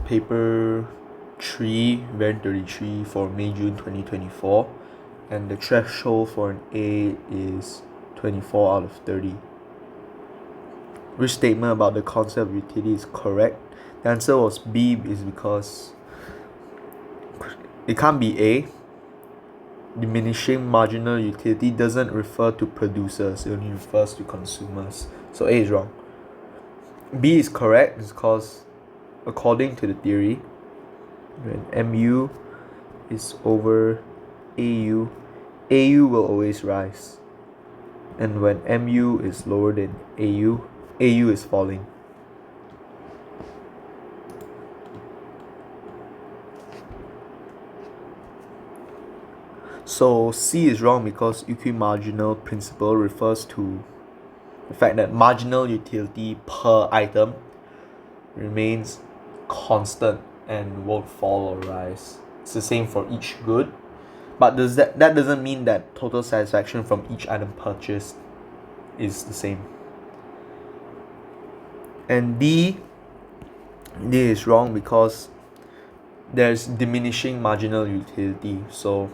paper 3, variant 33 for May-June 2024, and the threshold for an A is 24 out of 30. Which statement about the concept of utility is correct? The answer was B, is because it can't be A. Diminishing marginal utility doesn't refer to producers, it only refers to consumers. So A is wrong. B is correct because according to the theory, when MU is over AU, AU will always rise. And when MU is lower than AU, AU is falling. So C is wrong because equimarginal principle refers to the fact that marginal utility per item remains constant and won't fall or rise. It's the same for each good, but that doesn't mean that total satisfaction from each item purchased is the same. And D is wrong because there's diminishing marginal utility, so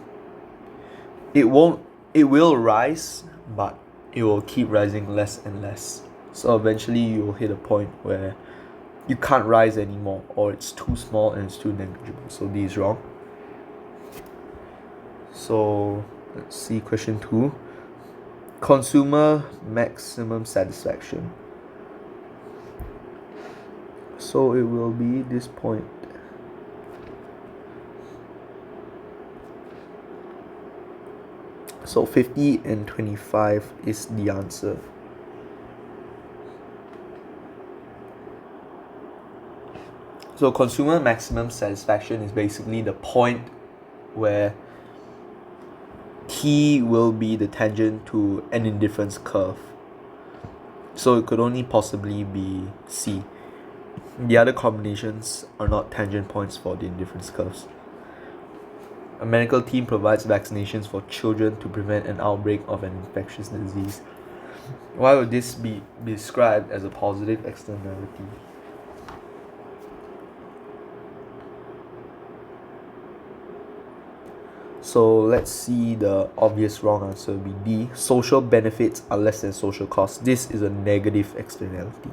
it will rise, but it will keep rising less and less. So eventually you will hit a point where you can't rise anymore, or it's too small and it's too negligible. So D is wrong. So let's see question 2. Consumer maximum satisfaction. So it will be this point. So 50 and 25 is the answer. So consumer maximum satisfaction is basically the point where T will be the tangent to an indifference curve. So it could only possibly be C. The other combinations are not tangent points for the indifference curves. A medical team provides vaccinations for children to prevent an outbreak of an infectious disease. Why would this be described as a positive externality? So let's see, the obvious wrong answer would be D. Social benefits are less than social costs. This is a negative externality.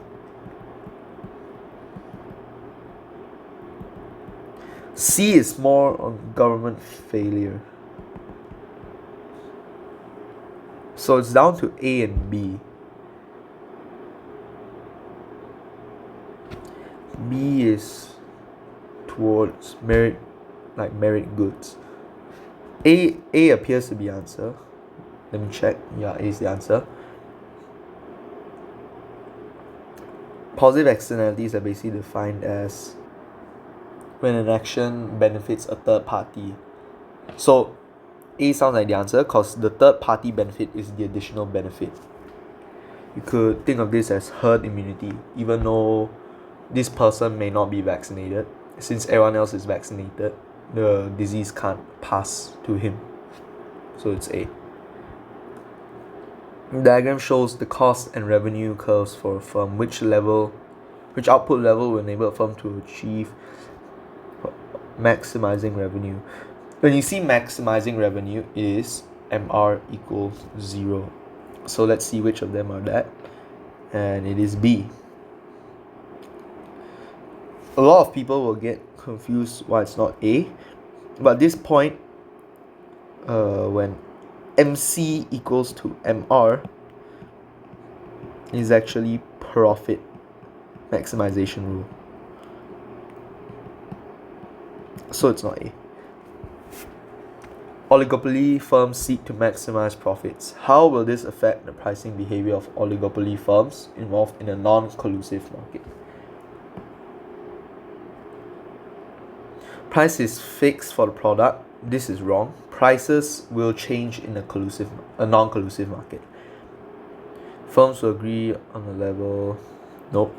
C is more on government failure. So it's down to A and B. B is towards merit goods. A appears to be answer. Let me check. Yeah, A is the answer. Positive externalities are basically defined as when an action benefits a third party. So A sounds like the answer because the third party benefit is the additional benefit. You could think of this as herd immunity, even though this person may not be vaccinated. Since everyone else is vaccinated, the disease can't pass to him. So it's A. The diagram shows the cost and revenue curves for a firm. Which output level will enable a firm to achieve maximizing revenue? When you see maximizing revenue, it is MR equals 0. So let's see which of them are that. And it is B. A lot of people will get confused why it's not A. But this point, when MC equals to MR, is actually profit maximization rule. So it's not A. Oligopoly firms seek to maximize profits. How will this affect the pricing behavior of oligopoly firms involved in a non-collusive market? Price is fixed for the product. This is wrong. Prices will change in a non-collusive market. Firms will agree on a level. Nope.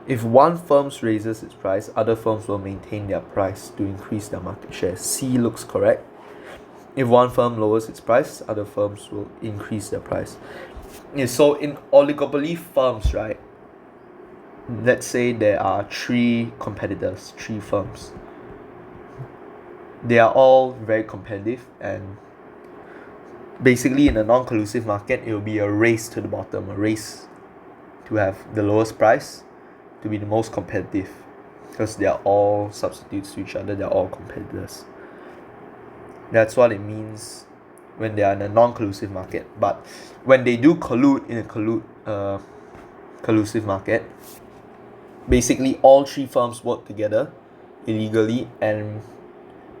If one firm raises its price, other firms will maintain their price to increase their market share. C looks correct. If one firm lowers its price, other firms will increase their price. So in oligopoly firms, right, let's say there are three competitors, three firms. They are all very competitive, and basically in a non-collusive market it will be a race to the bottom, a race to have the lowest price, to be the most competitive, because they are all substitutes to each other, they are all competitors. That's what it means when they are in a non-collusive market. But when they do collude in a collusive market, basically all three firms work together illegally and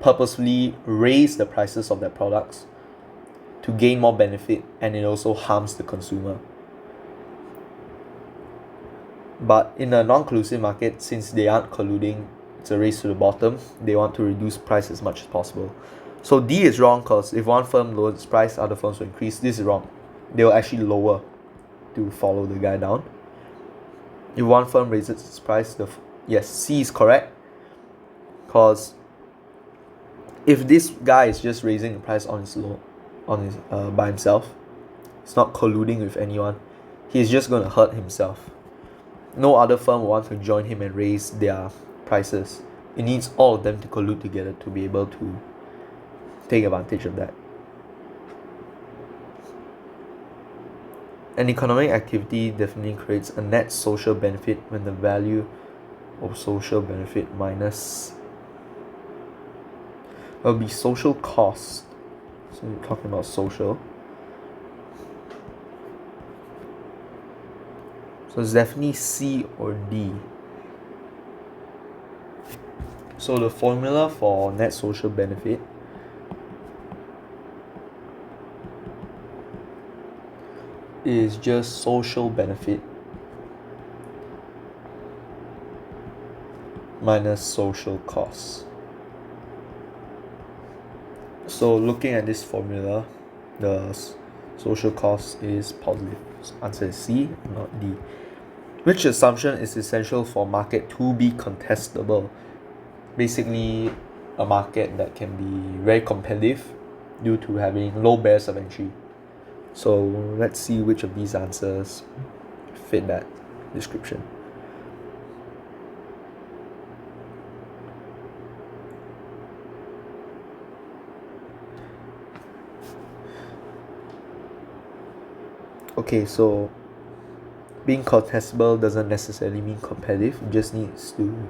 purposefully raise the prices of their products to gain more benefit, and it also harms the consumer. But in a non-collusive market, since they aren't colluding, it's a race to the bottom. They want to reduce price as much as possible. So D is wrong, because if one firm lowers its price, other firms will increase. This is wrong. They will actually lower to follow the guy down. If one firm raises its price, yes, C is correct, because if this guy is just raising the price on his by himself, he's not colluding with anyone, he's just going to hurt himself. No other firm will want to join him and raise their prices. It needs all of them to collude together to be able to take advantage of that. An economic activity definitely creates a net social benefit when the value of social benefit minus will be social cost. So we're talking about social. So it's definitely C or D. So the formula for net social benefit is just social benefit minus social costs. So looking at this formula, the social cost is positive. So answer is C, not D. Which assumption is essential for market to be contestable? Basically, a market that can be very competitive due to having low barriers of entry. So let's see which of these answers fit that description. Okay, so being contestable doesn't necessarily mean competitive. It just needs to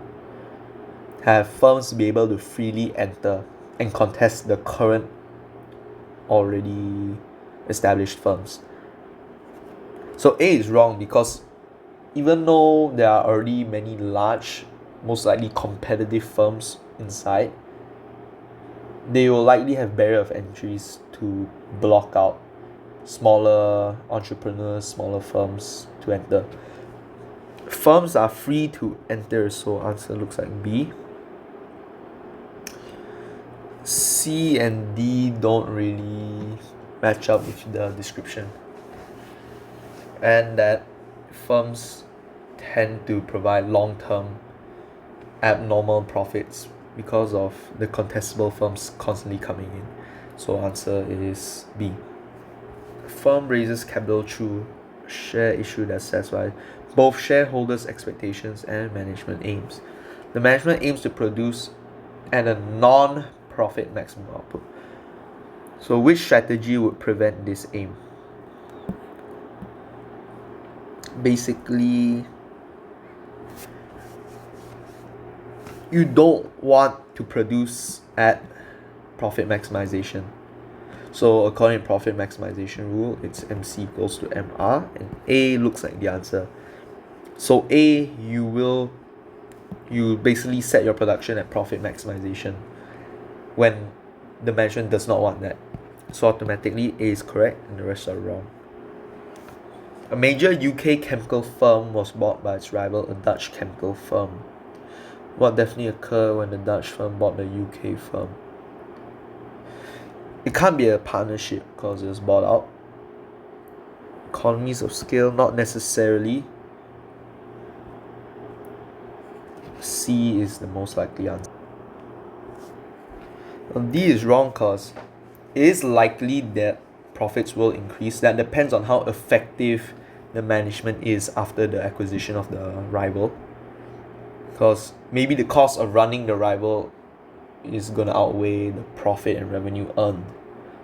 have firms be able to freely enter and contest the current already established firms. So A is wrong, because even though there are already many large, most likely competitive firms inside, they will likely have barrier of entries to block out smaller entrepreneurs, smaller firms to enter. Firms are free to enter, so answer looks like B. C and D don't really match up with the description, and that firms tend to provide long-term abnormal profits because of the contestable firms constantly coming in. So answer is B. Firm raises capital through share issue that satisfies both shareholders' expectations and management aims. The management aims to produce at a non-profit maximum output. So which strategy would prevent this aim? Basically, you don't want to produce at profit maximization. So according to profit maximization rule, it's MC equals to MR, and A looks like the answer. So A, you basically set your production at profit maximization when the management does not want that. So automatically A is correct and the rest are wrong. A major UK chemical firm was bought by its rival, a Dutch chemical firm. What definitely occurred when the Dutch firm bought the UK firm? It can't be a partnership because it was bought out. Economies of scale, not necessarily. C is the most likely answer. Well, D is wrong because it is likely that profits will increase. That depends on how effective the management is after the acquisition of the rival, because maybe the cost of running the rival is gonna outweigh the profit and revenue earned.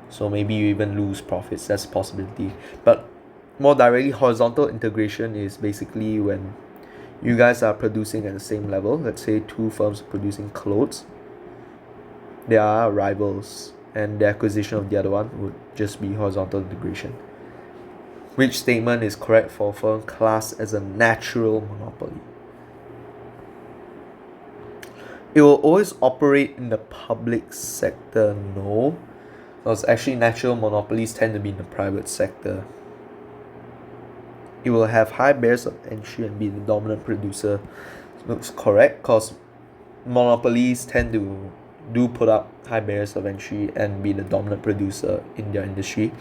So maybe you even lose profits, that's a possibility. But more directly, horizontal integration is basically when you guys are producing at the same level. Let's say two firms producing clothes. They are rivals, and the acquisition of the other one would just be horizontal integration. Which statement is correct for a firm classed as a natural monopoly? It will always operate in the public sector, no. Because actually natural monopolies tend to be in the private sector. It will have high barriers of entry and be the dominant producer. Looks correct, because monopolies tend to do put up high barriers of entry and be the dominant producer in their industry.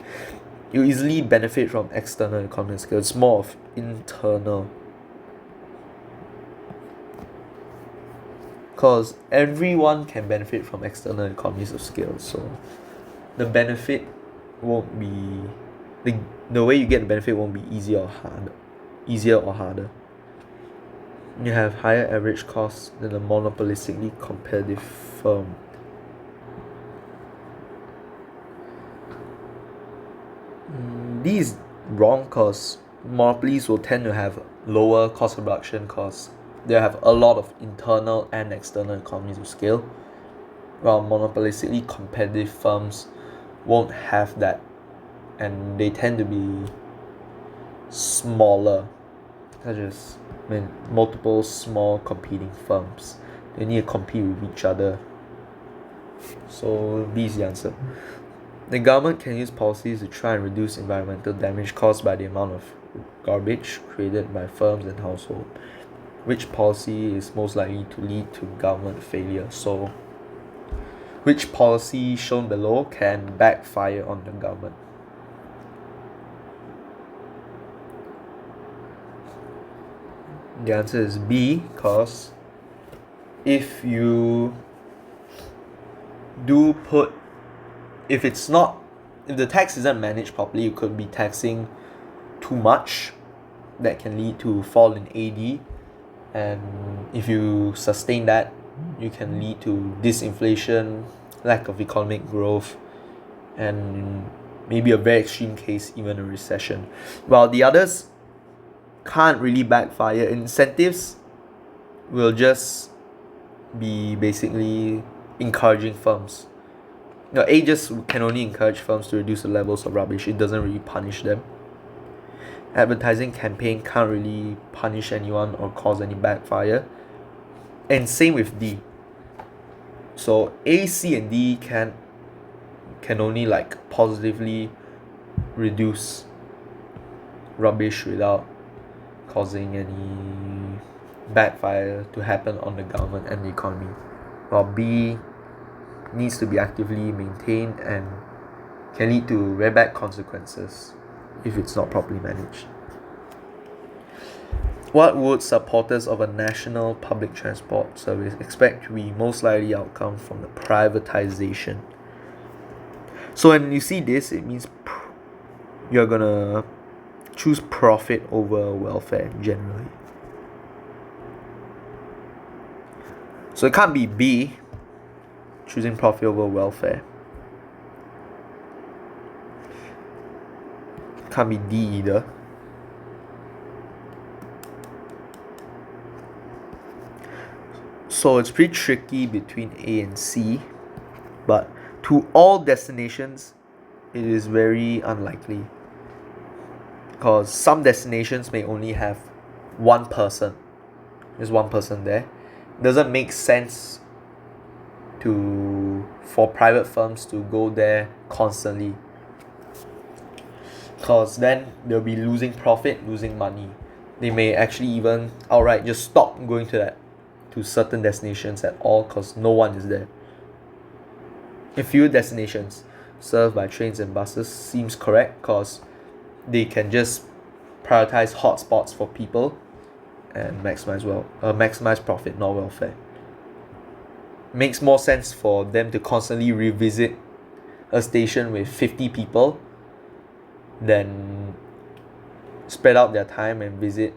You easily benefit from external economies of scale. It's more of internal. Because everyone can benefit from external economies of scale. So the benefit won't be the way you get the benefit won't be easier or harder. You have higher average costs than a monopolistically competitive firm. This is wrong, because monopolies will tend to have lower cost of production because they have a lot of internal and external economies of scale, while monopolistically competitive firms won't have that, and they tend to be smaller, such as multiple small competing firms. They need to compete with each other. So B is the answer. The government can use policies to try and reduce environmental damage caused by the amount of garbage created by firms and households. Which policy is most likely to lead to government failure? So, which policy shown below can backfire on the government? The answer is B, because if the tax isn't managed properly, you could be taxing too much. That can lead to fall in AD, and if you sustain that, you can lead to disinflation, lack of economic growth, and maybe a very extreme case, even a recession. While the others can't really backfire. Incentives will just be basically encouraging firms. A just can only encourage firms to reduce the levels of rubbish. It doesn't really punish them. Advertising campaign can't really punish anyone or cause any backfire. And same with D. So A, C, and D can only positively reduce rubbish without causing any backfire to happen on the government and the economy. While B needs to be actively maintained and can lead to very bad consequences if it's not properly managed. What would supporters of a national public transport service expect to be most likely outcome from the privatization? So when you see this, it means you're gonna choose profit over welfare generally. So it can't be B, choosing profit over welfare. It can't be D either. So it's pretty tricky between A and C, but to all destinations, it is very unlikely, because some destinations may only have one person. There's one person there. It doesn't make sense for private firms to go there constantly, because then they'll be losing profit, losing money. They may actually even outright just stop going to certain destinations at all, because no one is there. A few destinations served by trains and buses seems correct, because they can just prioritize hotspots for people and maximize profit, not welfare. Makes more sense for them to constantly revisit a station with 50 people than spread out their time and visit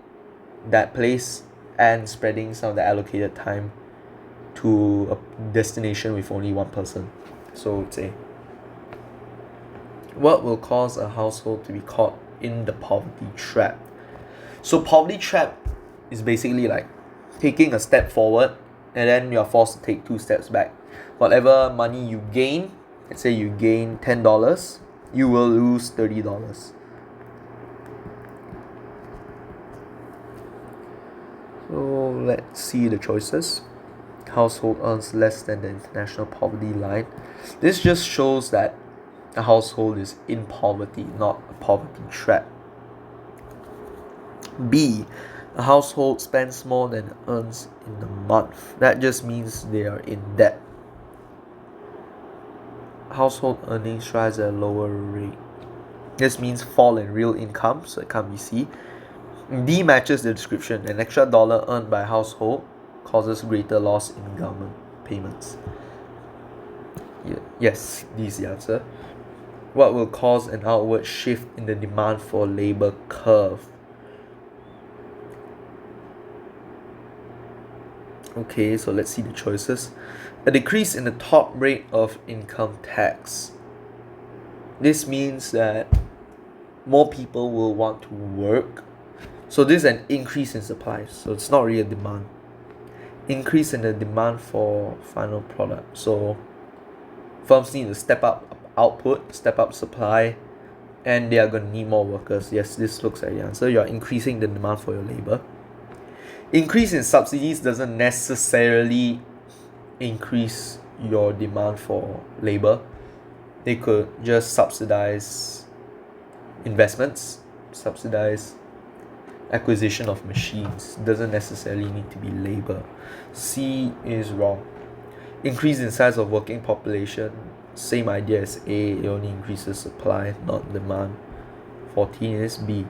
that place, and spreading some of the allocated time to a destination with only one person. So it's A. What will cause a household to be caught in the poverty trap? So poverty trap is basically like taking a step forward and then you're forced to take 2 steps back. Whatever money you gain, let's say you gain $10, you will lose $30. So let's see the choices. Household earns less than the international poverty line. This just shows that a household is in poverty, not a poverty trap. B. A household spends more than it earns in a month. That just means they are in debt. Household earnings rise at a lower rate. This means fall in real income, so it can't be C. D matches the description. An extra dollar earned by a household causes greater loss in government payments. Yes, D is the answer. What will cause an outward shift in the demand for labor curve? Okay, so let's see the choices. A decrease in the top rate of income tax. This means that more people will want to work. So this is an increase in supply, so it's not really a demand. Increase in the demand for final product. So firms need to step up output, step up supply, and they are going to need more workers. Yes, this looks like the answer. You are increasing the demand for your labor. Increase in subsidies doesn't necessarily increase your demand for labor. They could just subsidize investments, subsidize acquisition of machines. Doesn't necessarily need to be labor. C is wrong. Increase in size of working population, same idea as A, it only increases supply, not demand. 14 is B.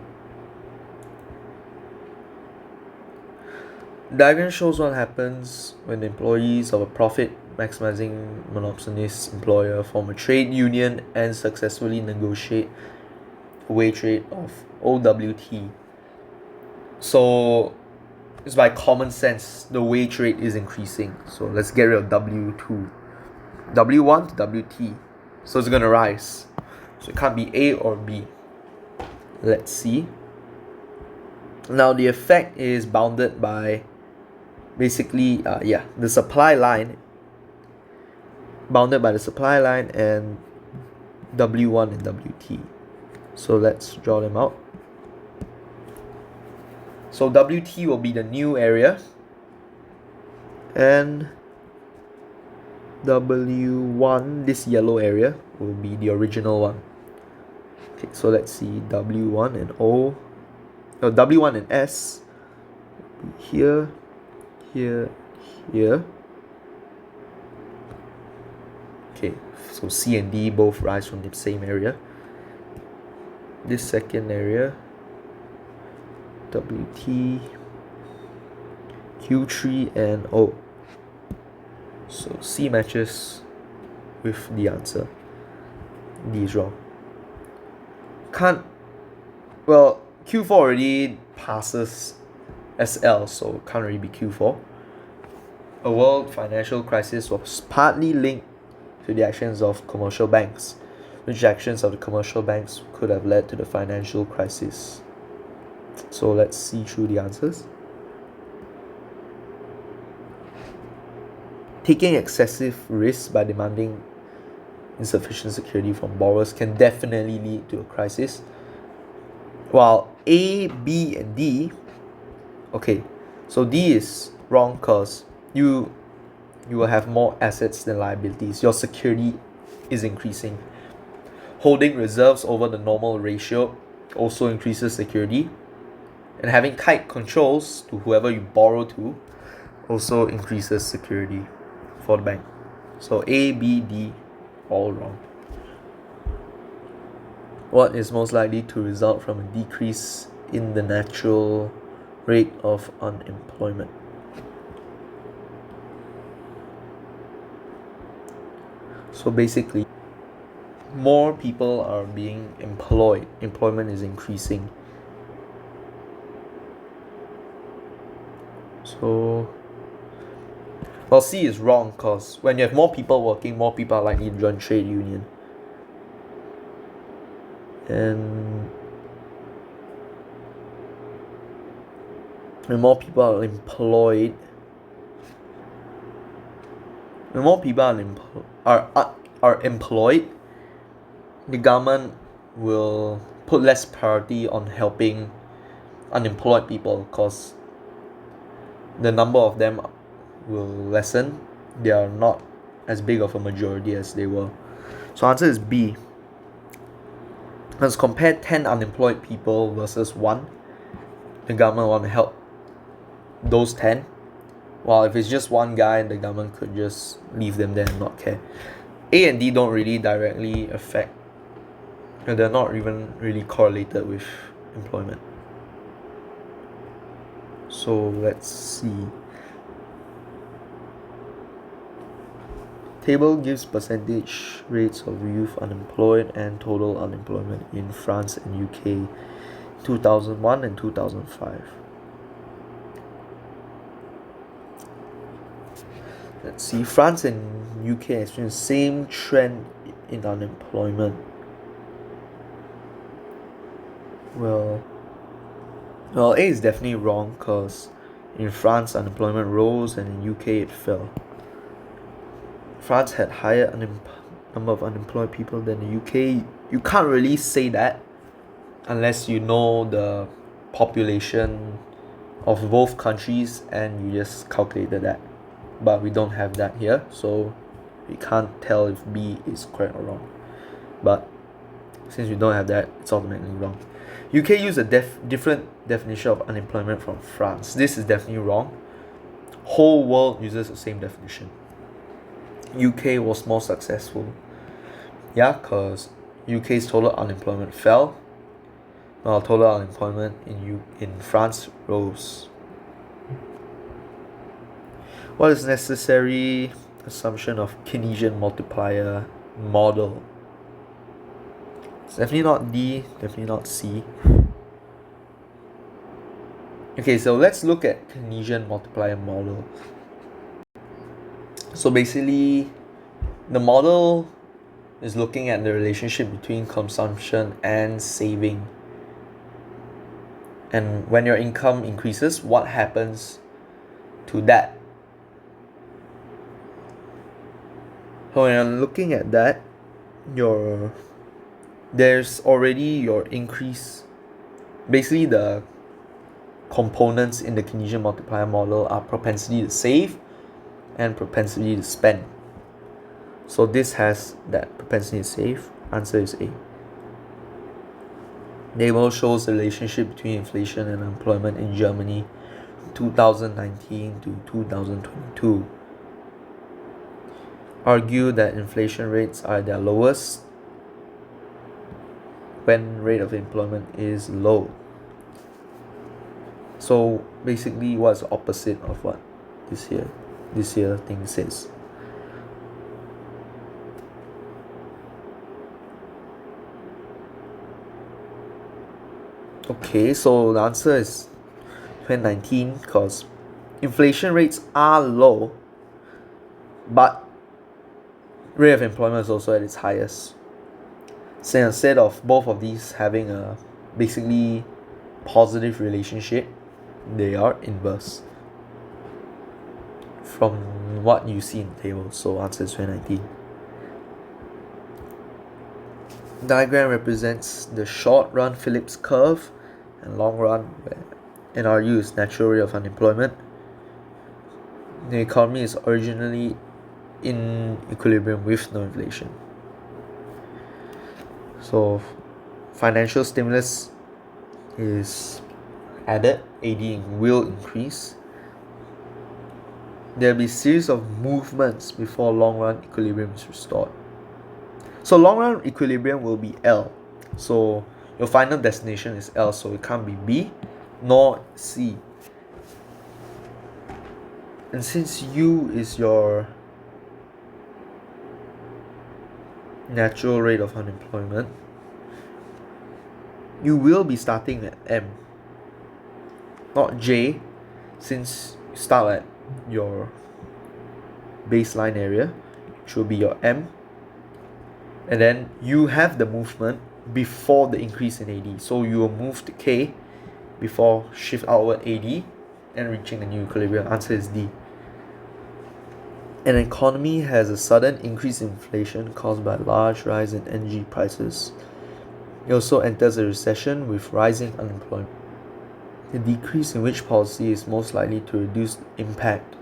Diagram shows what happens when employees of a profit maximizing monopolist employer form a trade union and successfully negotiate a wage rate of OWT. So it's by common sense, the wage rate is increasing. So let's get rid of W2. W1 to WT. So it's gonna rise. So it can't be A or B. Let's see. Now the effect is bounded by basically the supply line, bounded by the supply line and W1 and WT. So let's draw them out. So WT will be the new area and W1, this yellow area, will be the original one. Okay, so let's see, W1 and O, W1 and S, here, here, here. Okay, so C and D both rise from the same area. This second area, WT, Q3 and O. So C matches with the answer. D is wrong. Q4 already passes SL, so can't really be Q4. A world financial crisis was partly linked to the actions of commercial banks. Which actions of the commercial banks could have led to the financial crisis? So let's see through the answers. Taking excessive risk by demanding insufficient security from borrowers can definitely lead to a crisis. While A, B, and D, okay, so D is wrong because you will have more assets than liabilities. Your security is increasing. Holding reserves over the normal ratio also increases security. And having tight controls to whoever you borrow to also increases security for the bank. So A, B, D, all wrong. What is most likely to result from a decrease in the natural rate of unemployment? So basically, more people are being employed. Employment is increasing. So, well, C is wrong because when you have more people working, more people are likely to join trade union. And when more people are employed, are employed, the government will put less priority on helping unemployed people because the number of them will lessen. They are not as big of a majority as they were. So answer is B. Let's compare 10 unemployed people versus 1. The government want to help those 10. While if it's just one guy, the government could just leave them there and not care. A and D don't really directly affect, they're not even really correlated with employment. So let's see. Table gives percentage rates of youth unemployed and total unemployment in France and UK 2001 and 2005. Let's see, France and UK experience the same trend in unemployment. Well, A is definitely wrong because in France unemployment rose and in UK it fell. France had higher number of unemployed people than the UK. You can't really say that unless you know the population of both countries and you just calculated that. But we don't have that here, so we can't tell if B is correct or wrong. But since we don't have that, it's automatically wrong. UK used a different definition of unemployment from France. This is definitely wrong. Whole world uses the same definition. UK was more successful. Yeah, because UK's total unemployment fell, while total unemployment in France rose. What is necessary assumption of Keynesian multiplier model? It's definitely not D, definitely not C. Okay, so let's look at Keynesian multiplier model. So basically, the model is looking at the relationship between consumption and saving. And when your income increases, what happens to that? So when you're looking at that, there's already your increase. Basically, the components in the Keynesian multiplier model are propensity to save and propensity to spend. So this has that propensity to save. Answer is A. Table shows the relationship between inflation and unemployment in Germany from 2019 to 2022. Argue that inflation rates are their lowest when rate of employment is low. So basically, what's the opposite of what this here thing says? Okay, so the answer is 2019 because inflation rates are low, but rate of employment is also at its highest. So instead of both of these having a basically positive relationship, they are inverse from what you see in the table. So answer is 2019. Diagram represents the short run Phillips curve and long run where NRU is natural rate of unemployment. The economy is originally in equilibrium with no inflation. So financial stimulus is added, AD will increase. There will be a series of movements before long run equilibrium is restored. So long run equilibrium will be L. So your final destination is L, so it can't be B nor C. And since U is your natural rate of unemployment, you will be starting at M, not J, since start at your baseline area, which will be your M, and then you have the movement before the increase in AD. So you will move to K before shift outward AD and reaching a new equilibrium. Answer is D. An economy has a sudden increase in inflation caused by a large rise in energy prices. It also enters a recession with rising unemployment. The decrease in which policy is most likely to reduce the impact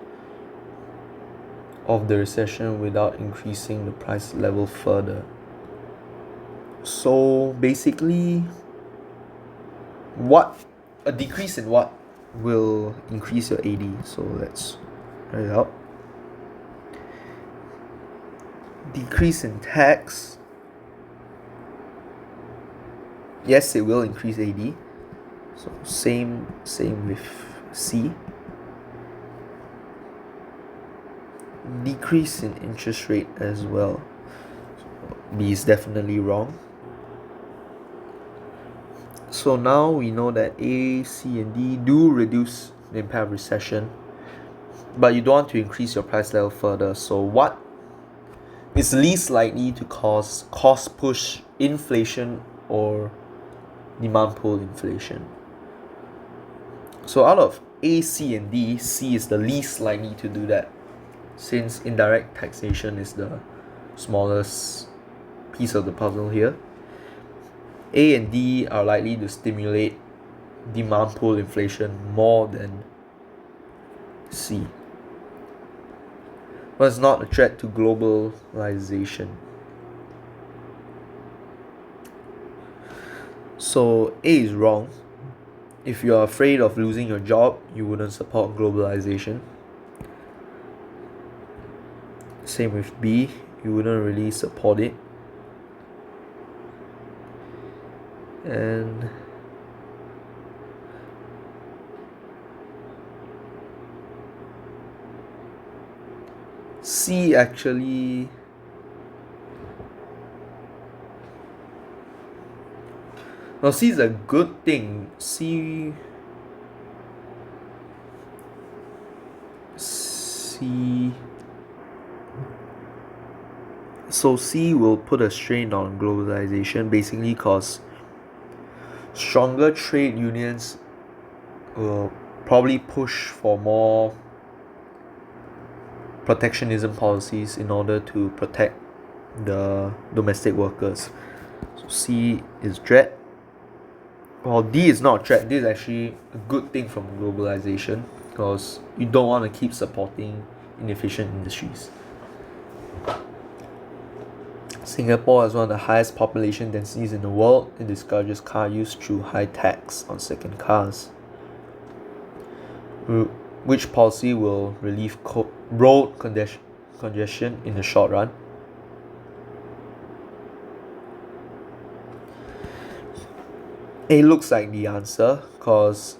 of the recession without increasing the price level further. So basically, a decrease in what will increase your AD? So let's write it out. Decrease in tax. Yes, it will increase AD. So same with C. Decrease in interest rate as well. So B is definitely wrong. So now we know that A, C, and D do reduce the impact of recession, but you don't want to increase your price level further. So what is least likely to cause cost push inflation or demand pull inflation? So out of A, C, and D, C is the least likely to do that, since indirect taxation is the smallest piece of the puzzle here. A and D are likely to stimulate demand pull inflation more than C. But it's not a threat to globalization. So A is wrong. If you are afraid of losing your job, you wouldn't support globalization. Same with B, you wouldn't really support it. And C actually, no, C is a good thing. C So C will put a strain on globalization, basically because stronger trade unions will probably push for more protectionism policies in order to protect the domestic workers. So C is threat. Well, D is not a threat. This is actually a good thing from globalization, because you don't want to keep supporting inefficient industries. Singapore has one of the highest population densities in the world. It discourages car use through high tax on second cars. Which policy will relieve road congestion in the short run? A looks like the answer, because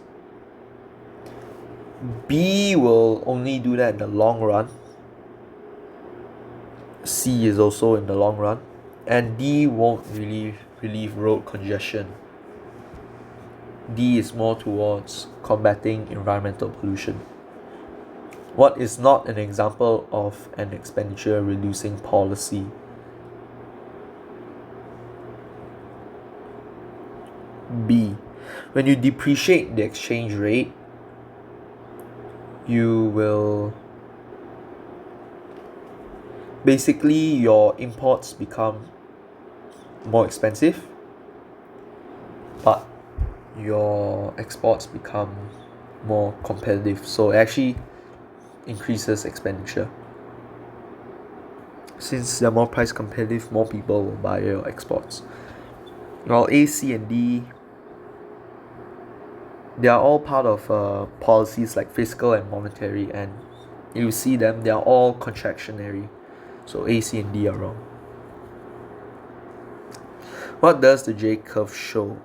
B will only do that in the long run. C is also in the long run, and D won't really relieve road congestion. D is more towards combating environmental pollution. What is not an example of an expenditure reducing policy? B. When you depreciate the exchange rate, you will basically your imports become more expensive, but your exports become more competitive. So it actually increases expenditure. Since they're more price competitive, more people will buy your exports. While A, C, and D, they are all part of policies like fiscal and monetary, and you see them, they are all contractionary. So A, C, and D are wrong. What does the J curve show?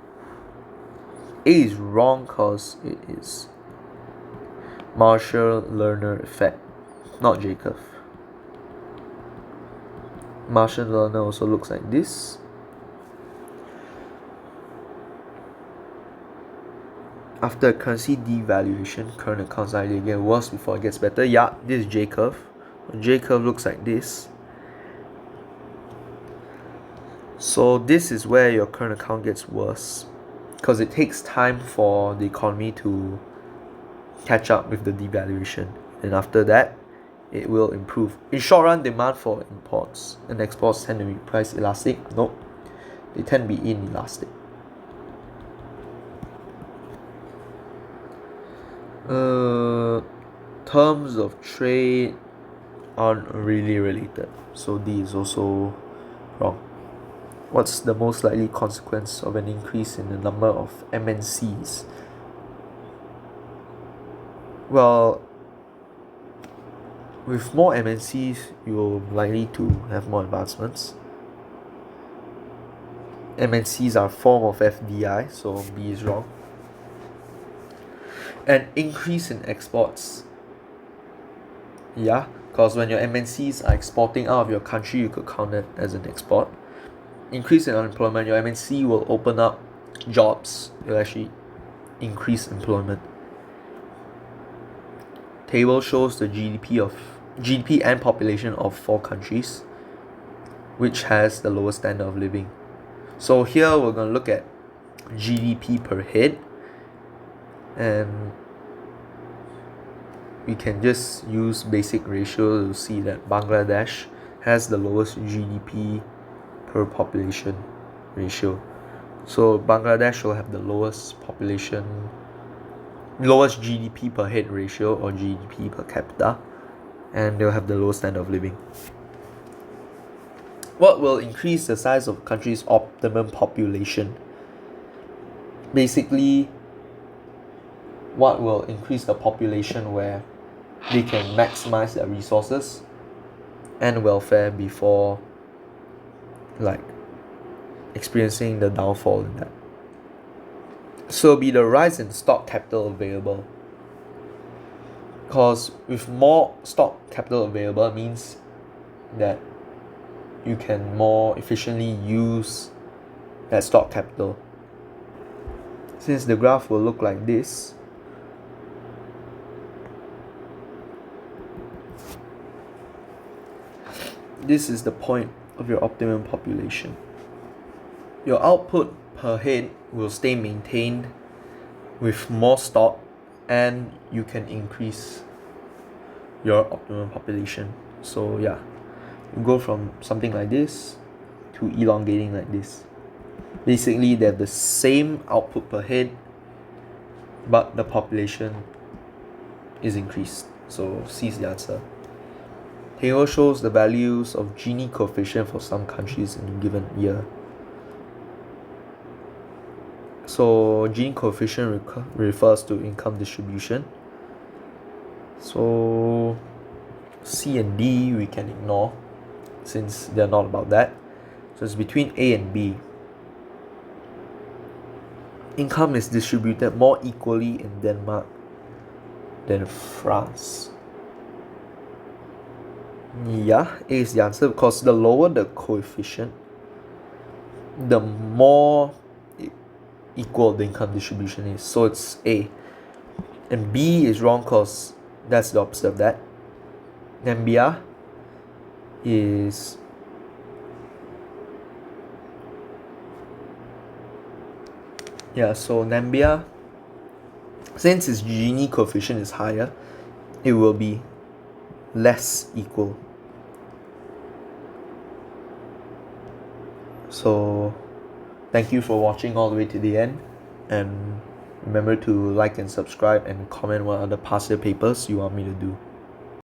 A is wrong because it is Marshall-Lerner effect, not J curve. Marshall-Lerner also looks like this. after a currency devaluation, current accounts likely get worse before it gets better. Yeah, this is J curve. J curve looks like this. So this is where your current account gets worse, because it takes time for the economy to catch up with the devaluation, and after that it will improve. In short run, demand for imports and exports tend to be price elastic. Nope, they tend to be inelastic. Terms of trade aren't really related, so D is also wrong. What's the most likely consequence of an increase in the number of MNCs? Well, with more MNCs, you're likely to have more advancements. MNCs are a form of FDI, so B is wrong. An increase in exports. Yeah, because when your MNCs are exporting out of your country, you could count it as an export. Increase in unemployment, your MNC will open up jobs. It will actually increase employment. Table shows the GDP and population of 4 countries, which has the lowest standard of living. So here we're going to look at GDP per head, and we can just use basic ratio to see that Bangladesh has the lowest GDP per population ratio. So Bangladesh will have the lowest GDP per head ratio, or GDP per capita, and they'll have the lowest standard of living. What will increase the size of a country's optimum population? Basically, what will increase the population where they can maximize their resources and welfare before experiencing the downfall in that. So it'll be the rise in stock capital available, because with more stock capital available means that you can more efficiently use that stock capital. Since the graph will look like this, this is the point of your optimum population. Your output per head will stay maintained with more stock, and you can increase your optimum population. So yeah, you go from something like this to elongating like this. Basically, they have the same output per head, but the population is increased. So C is the answer. Table shows the values of Gini coefficient for some countries in a given year. So Gini coefficient refers to income distribution. So C and D we can ignore, since they're not about that. So it's between A and B. Income is distributed more equally in Denmark than France. Yeah, A is the answer, because the lower the coefficient, the more equal the income distribution is. So it's A. And B is wrong, because that's the opposite of that. Namibia is so Namibia, since its Gini coefficient is higher, it will be less equal. So thank you for watching all the way to the end, and remember to like and subscribe and comment what other past year papers you want me to do.